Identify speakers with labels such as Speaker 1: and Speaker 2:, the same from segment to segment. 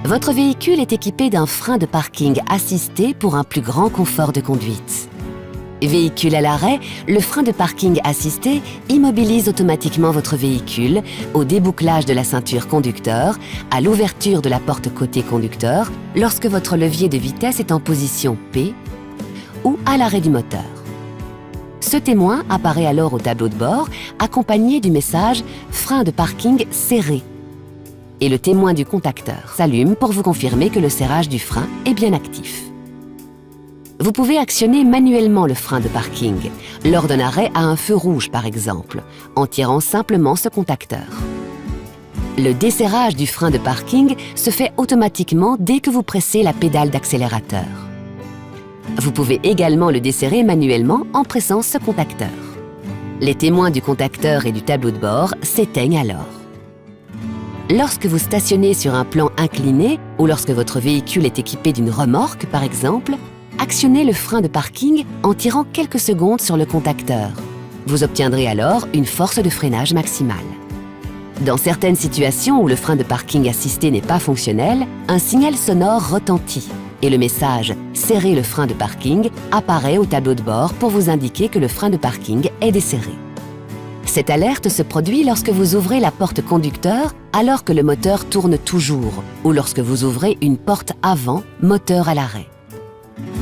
Speaker 1: Votre véhicule est équipé d'un frein de parking assisté pour un plus grand confort de conduite. Véhicule à l'arrêt, le frein de parking assisté immobilise automatiquement votre véhicule au débouclage de la ceinture conducteur, à l'ouverture de la porte côté conducteur, lorsque votre levier de vitesse est en position P ou à l'arrêt du moteur. Ce témoin apparaît alors au tableau de bord, accompagné du message « Frein de parking serré ». Et le témoin du contacteur s'allume pour vous confirmer que le serrage du frein est bien actif. Vous pouvez actionner manuellement le frein de parking, lors d'un arrêt à un feu rouge par exemple, en tirant simplement ce contacteur. Le desserrage du frein de parking se fait automatiquement dès que vous pressez la pédale d'accélérateur. Vous pouvez également le desserrer manuellement en pressant ce contacteur. Les témoins du contacteur et du tableau de bord s'éteignent alors. Lorsque vous stationnez sur un plan incliné ou lorsque votre véhicule est équipé d'une remorque par exemple, actionnez le frein de parking en tirant quelques secondes sur le contacteur. Vous obtiendrez alors une force de freinage maximale. Dans certaines situations où le frein de parking assisté n'est pas fonctionnel, un signal sonore retentit et le message « Serrez le frein de parking » apparaît au tableau de bord pour vous indiquer que le frein de parking est desserré. Cette alerte se produit lorsque vous ouvrez la porte conducteur alors que le moteur tourne toujours ou lorsque vous ouvrez une porte avant, moteur à l'arrêt.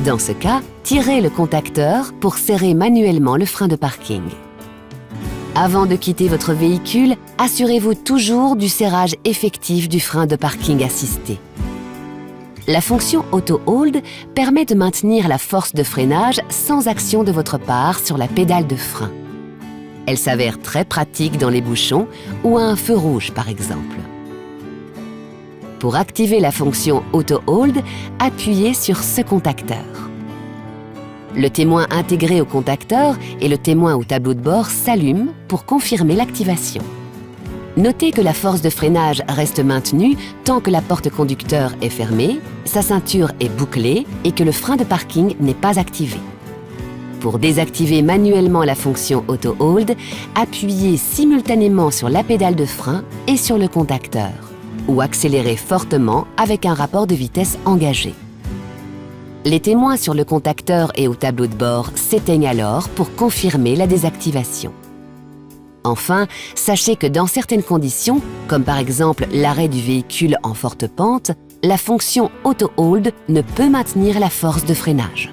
Speaker 1: Dans ce cas, tirez le contacteur pour serrer manuellement le frein de parking. Avant de quitter votre véhicule, assurez-vous toujours du serrage effectif du frein de parking assisté. La fonction Auto Hold permet de maintenir la force de freinage sans action de votre part sur la pédale de frein. Elle s'avère très pratique dans les bouchons ou à un feu rouge par exemple. Pour activer la fonction Auto Hold, appuyez sur ce contacteur. Le témoin intégré au contacteur et le témoin au tableau de bord s'allument pour confirmer l'activation. Notez que la force de freinage reste maintenue tant que la porte conducteur est fermée, sa ceinture est bouclée et que le frein de parking n'est pas activé. Pour désactiver manuellement la fonction Auto Hold, appuyez simultanément sur la pédale de frein et sur le contacteur, ou accélérez fortement avec un rapport de vitesse engagé. Les témoins sur le contacteur et au tableau de bord s'éteignent alors pour confirmer la désactivation. Enfin, sachez que dans certaines conditions, comme par exemple l'arrêt du véhicule en forte pente, la fonction Auto Hold ne peut maintenir la force de freinage.